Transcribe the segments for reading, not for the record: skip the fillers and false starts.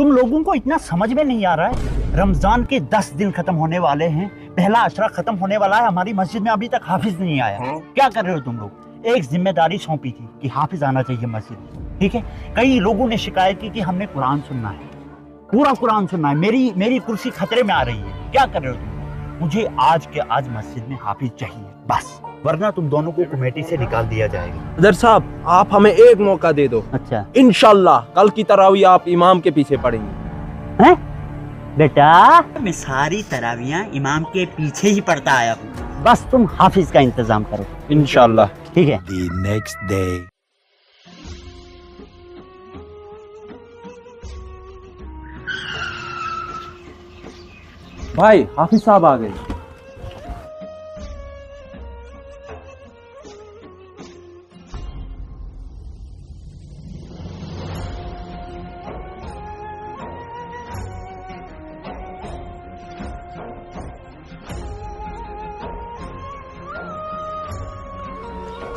तुम लोगों को इतना समझ में नहीं आ रहा है? रमजान के 10 दिन खत्म होने वाले हैं, पहला अशरा खत्म होने वाला है, हमारी मस्जिद में अभी तक हाफिज नहीं आया। क्या कर रहे हो तुम लोग? एक जिम्मेदारी सौंपी थी कि हाफिज आना चाहिए मस्जिद में, ठीक है। कई लोगों ने शिकायत की कि हमने कुरान सुनना है, पूरा कुरान सुनना है, मेरी कुर्सी खतरे में आ रही है। क्या कर रहे हो तुम? मुझे आज के आज मस्जिद में हाफिज चाहिए बस, वरना तुम दोनों को कमेटी से निकाल दिया जाएगा। सदर साहब आप हमें एक मौका दे दो। अच्छा, इंशाल्लाह कल की तरावी आप इमाम के पीछे पढ़ेंगे। हैं बेटा? मैं सारी तरावियां इमाम के पीछे ही पढ़ता आया हूँ, बस तुम हाफिज का इंतजाम करो। इंशाल्लाह। ठीक है। The next day. भाई हाफिज साहब आ गए।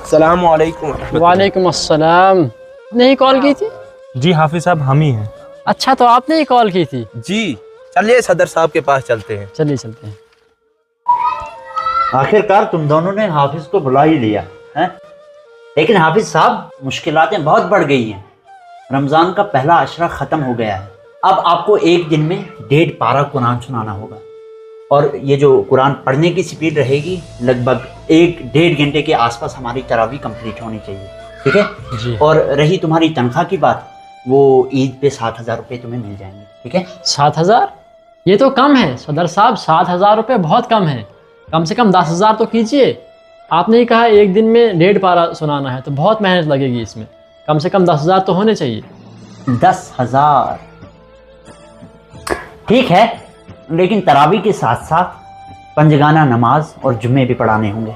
अस्सलामुअलैकुम। वालेकुम अस्सलाम। आपने ही कॉल की थी? जी हाफिज साहब हम ही हैं। अच्छा, तो आपने ही कॉल की थी? जी चलिए सदर साहब के पास चलते हैं। चलिए चलते हैं। आखिरकार तुम दोनों ने हाफिज को बुला ही लिया है। लेकिन हाफिज साहब, मुश्किलातें बहुत बढ़ गई हैं। रमजान का पहला अशरा खत्म हो गया है। अब आपको एक दिन में 1.5 पारा कुरान सुनाना होगा, और ये जो कुरान पढ़ने की स्पीड रहेगी लगभग 1-1.5 घंटे के आसपास हमारी तरावी कंप्लीट होनी चाहिए, ठीक है जी। और रही तुम्हारी तनख्वाह की बात, वो ईद पे 7,000 रुपये तुम्हें मिल जाएंगे, ठीक है। 7,000? ये तो कम है सदर साहब, 7,000 रुपये बहुत कम है। कम से कम 10,000 तो कीजिए। आपने ही कहा एक दिन में 1.5 पारा सुनाना है, तो बहुत मेहनत लगेगी इसमें। कम से कम 10,000 तो होने चाहिए। 10,000 ठीक है, लेकिन तरावी के साथ साथ पंजगाना नमाज और जुम्मे भी पढ़ाने होंगे।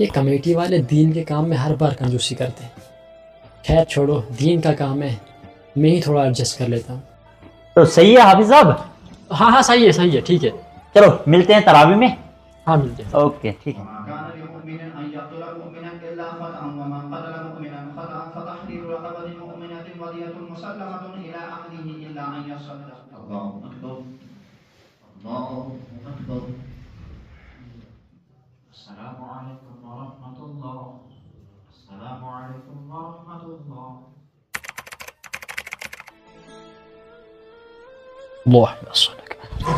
ये कमेटी वाले दीन के काम में हर बार कंजूसी करते हैं। खैर छोड़ो, दीन का काम है, मैं ही थोड़ा एडजस्ट कर लेता हूँ। तो सही है हाफिज साहब? हाँ हाँ सही है, ठीक है। चलो मिलते हैं तरावी में। हाँ मिलते हैं। ओके ठीक है।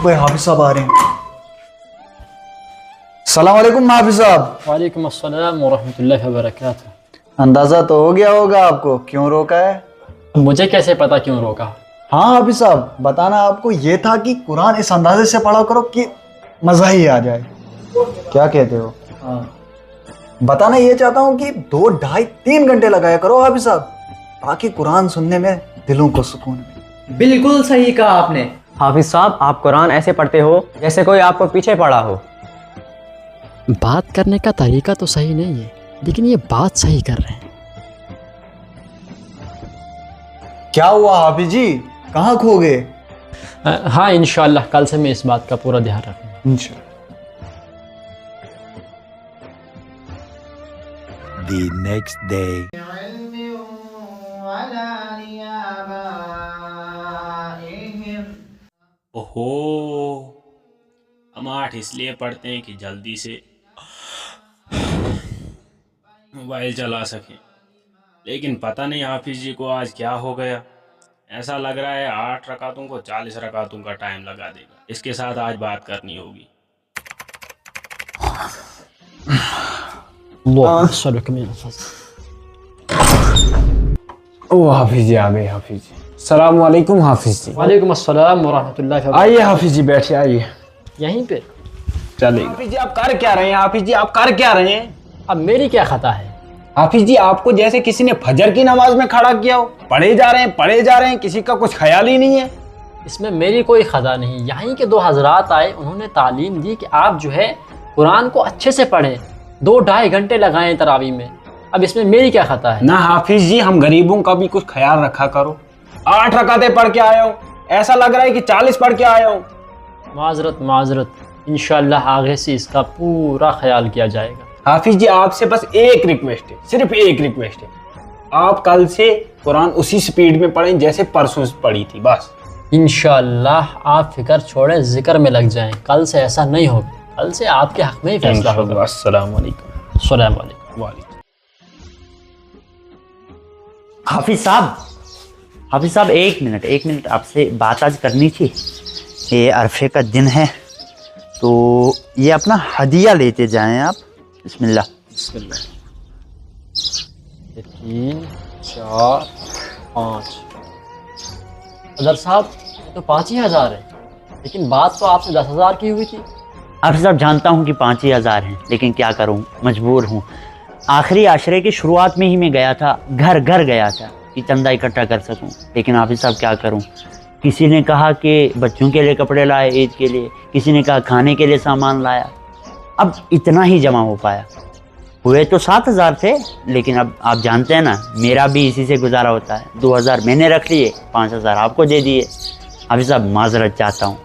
भाई हाफिज साहब आ रहे हैं। सलाम वालेकुम हाफिज साहब। वालेकुम अस्सलाम वरहमतुल्लाहि वबरकातुहू। अंदाजा तो हो गया होगा आपको क्यों रोका है? मुझे कैसे पता क्यों रोका? हाँ हाफिज साहब, बताना आपको ये था कि कुरान इस अंदाजे से पढ़ा करो कि मजा ही आ जाए। क्या कहते हो? बताना ये चाहता हूँ कि 2, 2.5, 3 घंटे लगाया करो हाफिज साहब, ताकि कुरान सुनने में दिलों को सुकून मिले। बिल्कुल सही कहा आपने हाफिज साहब। आप कुरान ऐसे पढ़ते हो जैसे कोई आपको पीछे पड़ा हो। बात करने का तरीका तो सही नहीं है, लेकिन ये बात सही कर रहे हैं। क्या हुआ हाफिज जी, कहाँ खो गए? हाँ इंशाअल्लाह कल से मैं इस बात का पूरा ध्यान रखूंगा। इंशाअल्लाह। The next day. ओहो, हम 8 इसलिए पढ़ते हैं कि जल्दी से मोबाइल चला सकें, लेकिन पता नहीं हाफिज जी को आज क्या हो गया। ऐसा लग रहा है 8 रकातों को 40 रकातों का टाइम लगा देगा। इसके साथ आज बात करनी होगी। ओ हाफिज जी आ गए। हाफिज जी सलाम वालेकुम। हाफिज जी वालेकुम अस्सलाम वरहमतुल्लाहि वबरकातुहू। आइए हाफिज जी बैठिए, आइए यहीं पे चलिए। हाफिज जी आप कर क्या रहे हैं? हाफिज जी आप कर क्या रहे हैं? अब मेरी क्या खता है? हाफिज जी आपको जैसे किसी ने फजर की नमाज में खड़ा किया हो, पढ़े जा रहे हैं, किसी का कुछ ख्याल ही नहीं है। इसमें मेरी कोई खता नहीं। यहीं के 2 हजरात आए, उन्होंने तालीम दी कि आप जो है कुरान को अच्छे से पढ़ें, 2-2.5 घंटे लगाएं तरावी में। अब इसमें मेरी क्या खता है? ना हाफिज जी, हम गरीबों का भी कुछ ख्याल रखा करो। 8 रकातें पढ़ के आया हूँ, ऐसा लग रहा है कि 40 पढ़ के आया हूँ। माजरत, इंशाअल्लाह आगे से इसका पूरा ख्याल किया जाएगा। हाफिज जी आपसे बस एक रिक्वेस्ट है, सिर्फ एक रिक्वेस्ट है। आप कल से कुरान उसी स्पीड में पढ़ें जैसे परसों पढ़ी थी बस। इंशाअल्लाह आप फिक्र छोड़ें, जिक्र में लग जाएं। कल से ऐसा नहीं होगा, कल से आपके हक में ही फैसला होगा। अस्सलाम वालेकुम। अस्सलाम वालेकुम। वालेकुम। हाफिज साहब एक मिनट आपसे बात आज करनी थी। ये अरफे का दिन है तो ये अपना हदिया लेते जाएं आप। बिस्मिल्लाह। बिस्मिल्लाह। 3 4 5। सदर साहब ये तो 5,000 है, लेकिन बात तो आपसे 10,000 की हुई थी। हाफिज साहब जानता हूँ कि 5,000 हैं, लेकिन क्या करूँ, मजबूर हूँ। आखिरी आशरे की शुरुआत में ही मैं गया था, घर घर गया था कि चंदा इकट्ठा कर सकूं। लेकिन हाफिज साहब क्या करूं, किसी ने कहा कि बच्चों के लिए कपड़े लाए ईद के लिए, किसी ने कहा खाने के लिए सामान लाया। अब इतना ही जमा हो पाया। हुए तो 7,000 थे, लेकिन अब आप जानते हैं ना मेरा भी इसी से गुजारा होता है। 2,000 मैंने रख लिए, 5,000 आपको दे दिए। हाफिज साहब माजरत चाहता हूँ।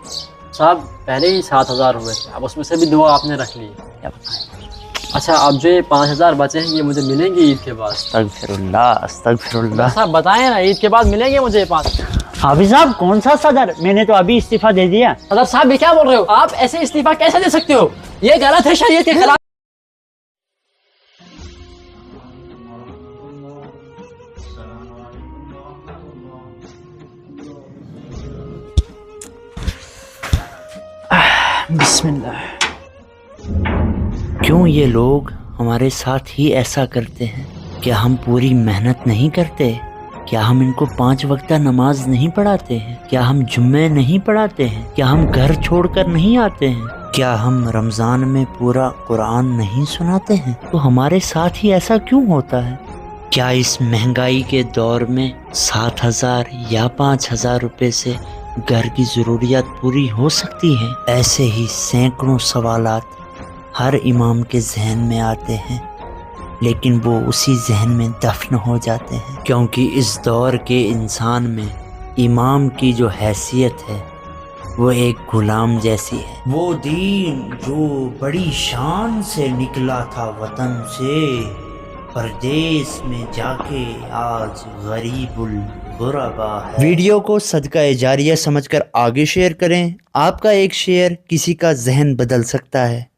साहब पहले ही 7,000 हुए थे, अब उसमें से भी 2 आपने रख लिए। क्या बताएं। अच्छा, अब जो ये 5,000 बचे हैं ये मुझे मिलेंगे ईद के बाद? अस्तगफिरुल्लाह। साहब बताएं ना, ईद के बाद मिलेंगे मुझे 5? हाफिज साहब कौन सा सदर, मैंने तो अभी इस्तीफा दे दिया। सदर साहब ये क्या बोल रहे हो आप? ऐसे इस्तीफा कैसे दे सकते हो? ये गलत है, शरीयत के खिलाफ। बिस्मिल्लाह। क्यों ये लोग हमारे साथ ही ऐसा करते हैं? क्या हम पूरी मेहनत नहीं करते? क्या हम इनको 5 वक्त नमाज नहीं पढ़ाते हैं? क्या हम जुम्मे नहीं पढ़ाते हैं? क्या हम घर छोड़कर नहीं आते हैं? क्या हम रमज़ान में पूरा कुरान नहीं सुनाते हैं? तो हमारे साथ ही ऐसा क्यों होता है? क्या इस महंगाई के दौर में 7,000 या 5,000 रुपए से घर की ज़रूरियात पूरी हो सकती है? ऐसे ही सैकड़ों सवालात हर इमाम के जहन में आते हैं, लेकिन वो उसी जहन में दफन हो जाते हैं, क्योंकि इस दौर के इंसान में इमाम की जो हैसियत है वो एक गुलाम जैसी है। वो दीन जो बड़ी शान से निकला था वतन से, परदेश में जाके आज गरीबुल गुरबा है। वीडियो को सदका जारिया समझकर आगे शेयर करें। आपका एक शेयर किसी का जहन बदल सकता है।